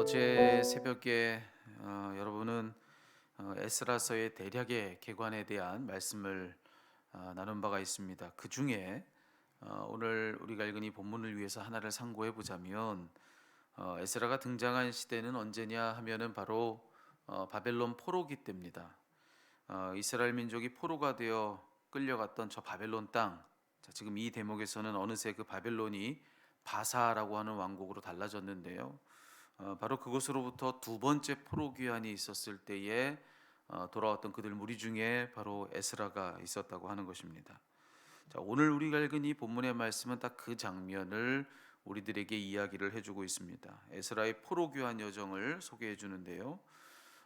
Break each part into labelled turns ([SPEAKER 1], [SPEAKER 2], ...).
[SPEAKER 1] 어제 새벽에 여러분은 에스라서의 대략의 계관에 대한 말씀을 나눈 바가 있습니다. 그 중에 오늘 우리가 읽은 이 본문을 위해서 하나를 상고해 보자면 에스라가 등장한 시대는 언제냐 하면은 바로 바벨론 포로기 때입니다. 이스라엘 민족이 포로가 되어 끌려갔던 저 바벨론 땅. 자, 지금 이 대목에서는 어느새 그 바벨론이 바사라고 하는 왕국으로 달라졌는데요. 바로 그것으로부터 두 번째 포로 귀환이 있었을 때에 돌아왔던 그들 무리 중에 바로 에스라가 있었다고 하는 것입니다. 자, 오늘 우리가 읽은 이 본문의 말씀은 딱 그 장면을 우리들에게 이야기를 해주고 있습니다. 에스라의 포로 귀환 여정을 소개해 주는데요.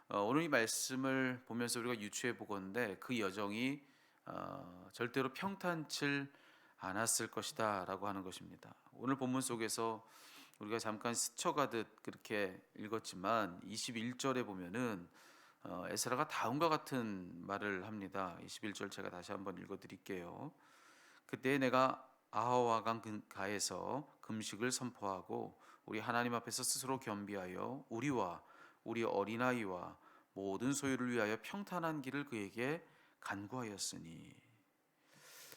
[SPEAKER 1] 오늘 이 말씀을 보면서 우리가 유추해 보건대 그 여정이 절대로 평탄치 않았을 것이다라고 하는 것입니다. 오늘 본문 속에서 우리가 잠깐 스쳐가듯 그렇게 읽었지만 21절에 보면은 에스라가 다음과 같은 말을 합니다. 21절 제가 다시 한번 읽어 드릴게요. 그때 내가 아하와강 가에서 금식을 선포하고 우리 하나님 앞에서 스스로 겸비하여 우리와 우리 어린아이와 모든 소유를 위하여 평탄한 길을 그에게 간구하였으니.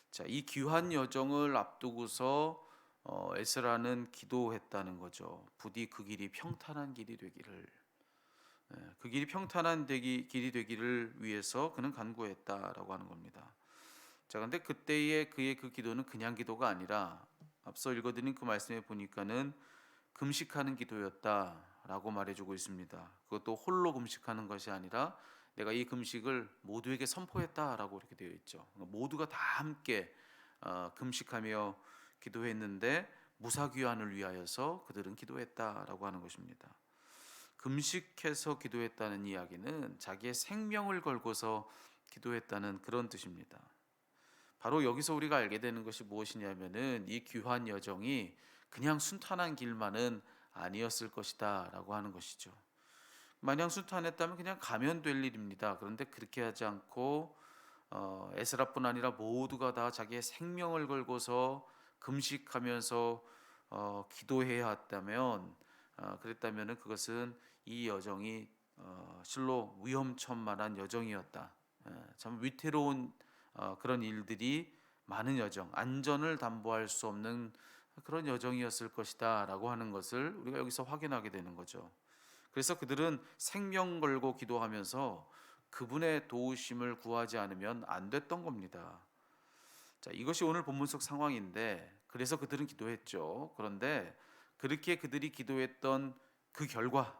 [SPEAKER 1] 자, 이 귀한 여정을 앞두고서 에스라는 기도했다는 거죠. 부디 그 길이 평탄한 길이 되기를, 그 길이 평탄한 길이 되기를 위해서 그는 간구했다라고 하는 겁니다. 자, 근데 그때의 그의 그 기도는 그냥 기도가 아니라 앞서 읽어드린 그 말씀에 보니까는 금식하는 기도였다라고 말해주고 있습니다. 그것도 홀로 금식하는 것이 아니라 내가 이 금식을 모두에게 선포했다라고 이렇게 되어 있죠. 모두가 다 함께 금식하며 기도했는데 무사귀환을 위하여서 그들은 기도했다라고 하는 것입니다. 금식해서 기도했다는 이야기는 자기의 생명을 걸고서 기도했다는 그런 뜻입니다. 바로 여기서 우리가 알게 되는 것이 무엇이냐면은 이 귀환 여정이 그냥 순탄한 길만은 아니었을 것이다 라고 하는 것이죠. 마냥 순탄했다면 그냥 가면 될 일입니다. 그런데 그렇게 하지 않고 에스라뿐 아니라 모두가 다 자기의 생명을 걸고서 금식하면서 기도해야 했다면 그랬다면은 그것은 이 여정이 실로 위험천만한 여정이었다. 참 위태로운 그런 일들이 많은 여정, 안전을 담보할 수 없는 그런 여정이었을 것이다라고 하는 것을 우리가 여기서 확인하게 되는 거죠. 그래서 그들은 생명 걸고 기도하면서 그분의 도우심을 구하지 않으면 안 됐던 겁니다. 자, 이것이 오늘 본문 속 상황인데 그래서 그들은 기도했죠. 그런데 그렇게 그들이 기도했던 그 결과,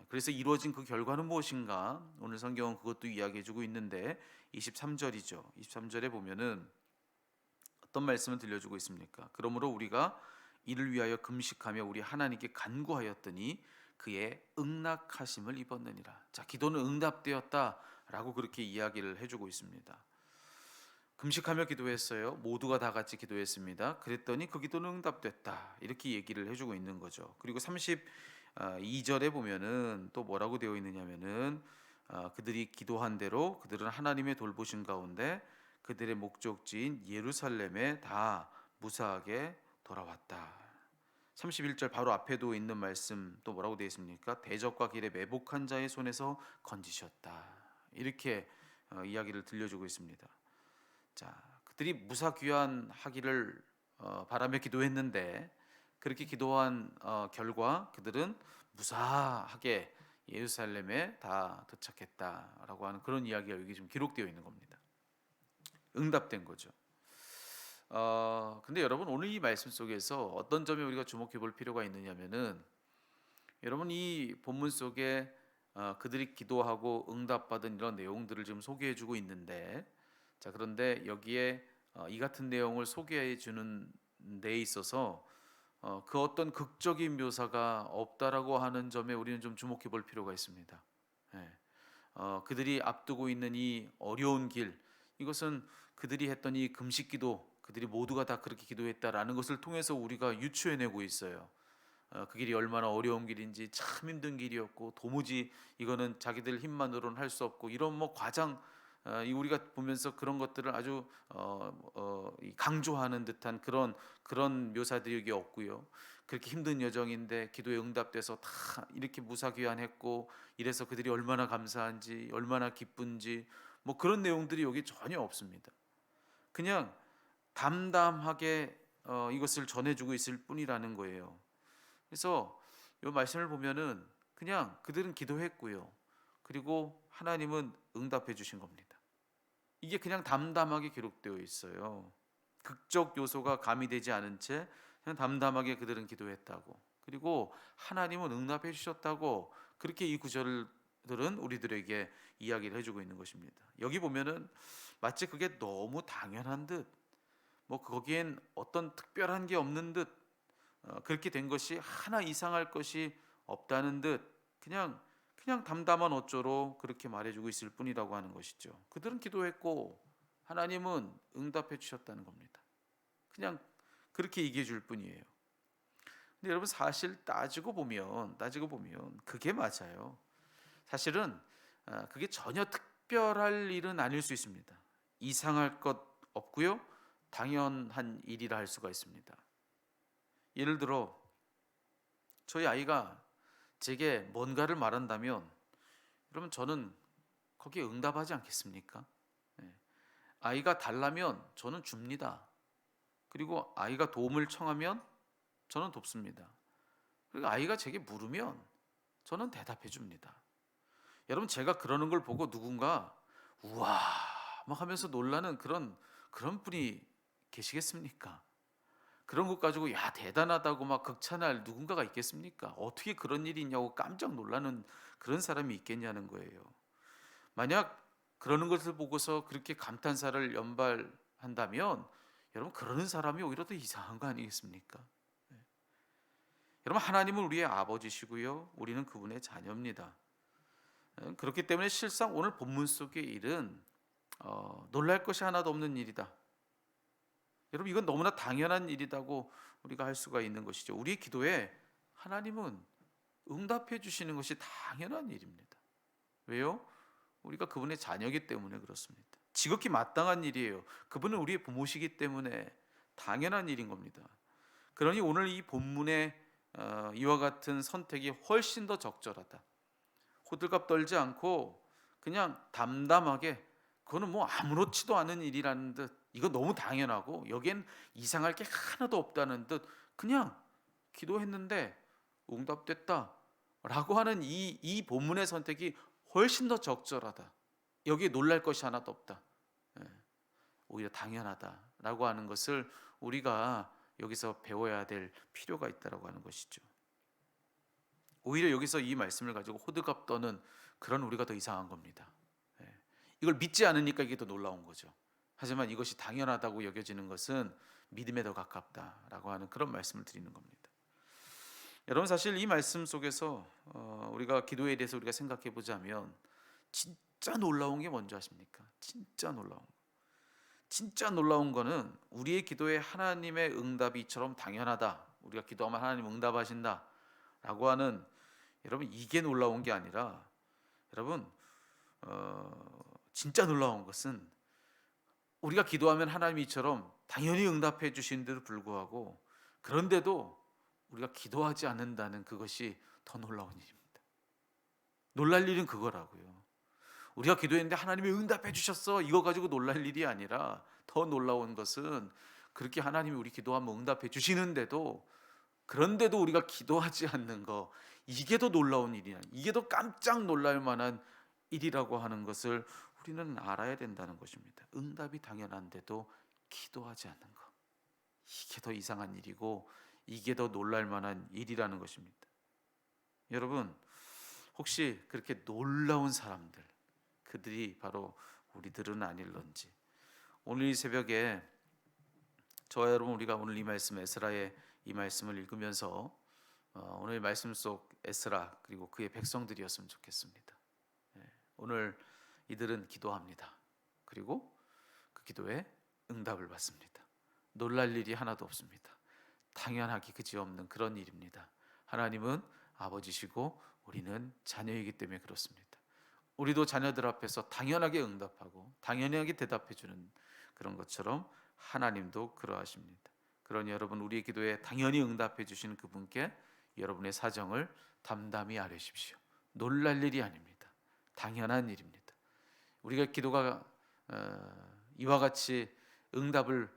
[SPEAKER 1] 그래서 이루어진 그 결과는 무엇인가? 오늘 성경은 그것도 이야기해주고 있는데 23절이죠. 23절에 보면은 어떤 말씀을 들려주고 있습니까? 그러므로 우리가 이를 위하여 금식하며 우리 하나님께 간구하였더니 그의 응낙하심을 입었느니라. 자, 기도는 응답되었다라고 그렇게 이야기를 해주고 있습니다. 금식하며 기도했어요. 모두가 다 같이 기도했습니다. 그랬더니 그 기도는 응답됐다. 이렇게 얘기를 해주고 있는 거죠. 그리고 32절에 보면은 또 뭐라고 되어 있느냐면은 그들이 기도한 대로 그들은 하나님의 돌보신 가운데 그들의 목적지인 예루살렘에 다 무사하게 돌아왔다. 31절 바로 앞에도 있는 말씀 또 뭐라고 되어 있습니까? 대적과 길에 매복한 자의 손에서 건지셨다. 이렇게 이야기를 들려주고 있습니다. 자, 그들이 무사귀환하기를 바라며 기도했는데 그렇게 기도한 결과 그들은 무사하게 예루살렘에 다 도착했다라고 하는 그런 이야기가 여기 좀 기록되어 있는 겁니다. 응답된 거죠. 근데 여러분 오늘 이 말씀 속에서 어떤 점에 우리가 주목해 볼 필요가 있느냐면은 여러분 이 본문 속에 그들이 기도하고 응답받은 이런 내용들을 지금 소개해 주고 있는데 자, 그런데 여기에 이 같은 내용을 소개해 주는 데 있어서 그 어떤 극적인 묘사가 없다라고 하는 점에 우리는 좀 주목해 볼 필요가 있습니다. 예. 그들이 앞두고 있는 이 어려운 길, 이것은 그들이 했던 이 금식기도, 그들이 모두가 다 그렇게 기도했다라는 것을 통해서 우리가 유추해내고 있어요. 그 길이 얼마나 어려운 길인지 참 힘든 길이었고 도무지 이거는 자기들 힘만으로는 할 수 없고 이런 뭐 과장 우리가 보면서 그런 것들을 아주 강조하는 듯한 그런 묘사들이 여기 없고요. 그렇게 힘든 여정인데 기도에 응답돼서 다 이렇게 무사귀환했고 이래서 그들이 얼마나 감사한지 얼마나 기쁜지 뭐 그런 내용들이 여기 전혀 없습니다. 그냥 담담하게 이것을 전해주고 있을 뿐이라는 거예요. 그래서 이 말씀을 보면은 그냥 그들은 기도했고요. 그리고 하나님은 응답해 주신 겁니다. 이게 그냥 담담하게 기록되어 있어요. 극적 요소가 가미되지 않은 채 그냥 담담하게 그들은 기도했다고. 그리고 하나님은 응답해 주셨다고. 그렇게 이 구절들은 우리들에게 이야기를 해주고 있는 것입니다. 여기 보면은 마치 그게 너무 당연한 듯, 뭐 거기엔 어떤 특별한 게 없는 듯, 그렇게 된 것이 하나 이상할 것이 없다는 듯, 그냥 담담한 어조로 그렇게 말해주고 있을 뿐이라고 하는 것이죠. 그들은 기도했고 하나님은 응답해 주셨다는 겁니다. 그냥 그렇게 얘기해 줄 뿐이에요. 근데 여러분 사실 따지고 보면 그게 맞아요. 사실은 그게 전혀 특별할 일은 아닐 수 있습니다. 이상할 것 없고요. 당연한 일이라 할 수가 있습니다. 예를 들어 저희 아이가 제게 뭔가를 말한다면 그러면 저는 거기에 응답하지 않겠습니까? 예. 아이가 달라면 저는 줍니다. 그리고 아이가 도움을 청하면 저는 돕습니다. 그리고 아이가 제게 물으면 저는 대답해 줍니다. 여러분 제가 그러는 걸 보고 누군가 우와 막 하면서 놀라는 그런 분이 계시겠습니까? 그런 것 가지고 야 대단하다고 막 극찬할 누군가가 있겠습니까? 어떻게 그런 일이 있냐고 깜짝 놀라는 그런 사람이 있겠냐는 거예요. 만약 그러는 것을 보고서 그렇게 감탄사를 연발한다면 여러분 그러는 사람이 오히려 더 이상한 거 아니겠습니까? 네. 여러분 하나님은 우리의 아버지시고요. 우리는 그분의 자녀입니다. 그렇기 때문에 실상 오늘 본문 속의 일은 놀랄 것이 하나도 없는 일이다. 여러분 이건 너무나 당연한 일이라고 우리가 할 수가 있는 것이죠. 우리의 기도에 하나님은 응답해 주시는 것이 당연한 일입니다. 왜요? 우리가 그분의 자녀이기 때문에 그렇습니다. 지극히 마땅한 일이에요. 그분은 우리의 부모시기 때문에 당연한 일인 겁니다. 그러니 오늘 이 본문의 이와 같은 선택이 훨씬 더 적절하다. 호들갑 떨지 않고 그냥 담담하게 그거는 뭐 아무렇지도 않은 일이라는 듯 이거 너무 당연하고 여기엔 이상할 게 하나도 없다는 듯 그냥 기도했는데 응답됐다라고 하는 이 본문의 선택이 훨씬 더 적절하다. 여기에 놀랄 것이 하나도 없다. 예, 오히려 당연하다라고 하는 것을 우리가 여기서 배워야 될 필요가 있다라고 하는 것이죠. 오히려 여기서 이 말씀을 가지고 호들갑 떠는 그런 우리가 더 이상한 겁니다. 예, 이걸 믿지 않으니까 이게 더 놀라운 거죠. 하지만 이것이 당연하다고 여겨지는 것은 믿음에 더 가깝다라고 하는 그런 말씀을 드리는 겁니다. 여러분 사실 이 말씀 속에서 우리가 기도에 대해서 우리가 생각해 보자면 진짜 놀라운 게 뭔지 아십니까? 진짜 놀라운 거는 우리의 기도에 하나님의 응답이 이처럼 당연하다. 우리가 기도하면 하나님 응답하신다라고 하는 여러분 이게 놀라운 게 아니라 여러분 진짜 놀라운 것은 우리가 기도하면 하나님이 이처럼 당연히 응답해 주시는데도 불구하고 그런데도 우리가 기도하지 않는다는 그것이 더 놀라운 일입니다. 놀랄 일은 그거라고요. 우리가 기도했는데 하나님이 응답해 주셨어. 이거 가지고 놀랄 일이 아니라 더 놀라운 것은 그렇게 하나님이 우리 기도하면 응답해 주시는데도 그런데도 우리가 기도하지 않는 거 이게 더 놀라운 일이야. 이게 더 깜짝 놀랄 만한 일이라고 하는 것을 우리는 알아야 된다는 것입니다. 응답이 당연한데도 기도하지 않는 것. 이게 더 이상한 일이고 이게 더 놀랄 만한 일이라는 것입니다. 여러분 혹시 그렇게 놀라운 사람들 그들이 바로 우리들은 아닐런지 오늘 이 새벽에 저와 여러분 우리가 오늘 이 말씀 에스라의 이 말씀을 읽으면서 오늘 말씀 속 에스라 그리고 그의 백성들이었으면 좋겠습니다. 오늘 이들은 기도합니다. 그리고 그 기도에 응답을 받습니다. 놀랄 일이 하나도 없습니다. 당연하기 그지없는 그런 일입니다. 하나님은 아버지시고 우리는 자녀이기 때문에 그렇습니다. 우리도 자녀들 앞에서 당연하게 응답하고 당연하게 대답해 주는 그런 것처럼 하나님도 그러하십니다. 그러니 여러분, 우리의 기도에 당연히 응답해 주시는 그분께 여러분의 사정을 담담히 아뢰십시오. 놀랄 일이 아닙니다. 당연한 일입니다. 우리가 기도가 이와 같이 응답을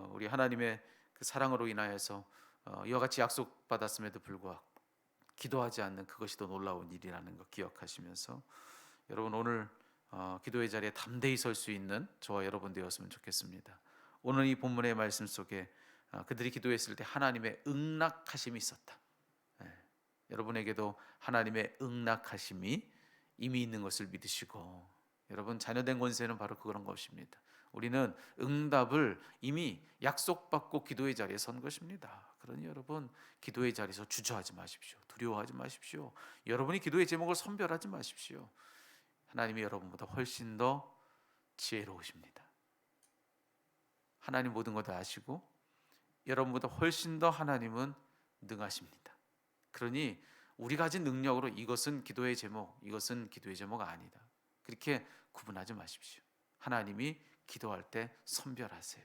[SPEAKER 1] 우리 하나님의 그 사랑으로 인하여서 이와 같이 약속받았음에도 불구하고 기도하지 않는 그것이 더 놀라운 일이라는 것 기억하시면서 여러분, 오늘 기도의 자리에 담대히 설 수 있는 저와 여러분 되었으면 좋겠습니다. 오늘 이 본문의 말씀 속에 그들이 기도했을 때 하나님의 응낙하심이 있었다. 예, 여러분에게도 하나님의 응낙하심이 이미 있는 것을 믿으시고, 여러분 자녀된 권세는 바로 그런 것입니다. 우리는 응답을 이미 약속받고 기도의 자리에 선 것입니다. 그러니 여러분, 기도의 자리에서 주저하지 마십시오. 두려워하지 마십시오. 여러분이 기도의 제목을 선별하지 마십시오. 하나님이 여러분보다 훨씬 더 지혜로우십니다. 하나님 모든 것 다 아시고 여러분보다 훨씬 더 하나님은 능하십니다. 그러니 우리가 가진 능력으로 이것은 기도의 제목, 이것은 기도의 제목 아니다, 그렇게 구분하지 마십시오. 하나님이 기도할 때 선별하세요.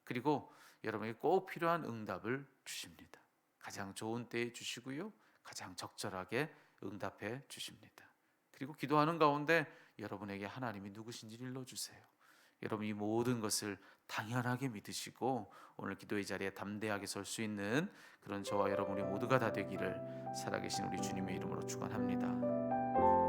[SPEAKER 1] 그리고 여러분에게 꼭 필요한 응답을 주십니다. 가장 좋은 때에 주시고요, 가장 적절하게 응답해 주십니다. 그리고 기도하는 가운데 여러분에게 하나님이 누구신지를 일러주세요. 여러분, 이 모든 것을 당연하게 믿으시고 오늘 기도의 자리에 담대하게 설 수 있는 그런 저와 여러분이 모두가 다 되기를 살아계신 우리 주님의 이름으로 축원합니다.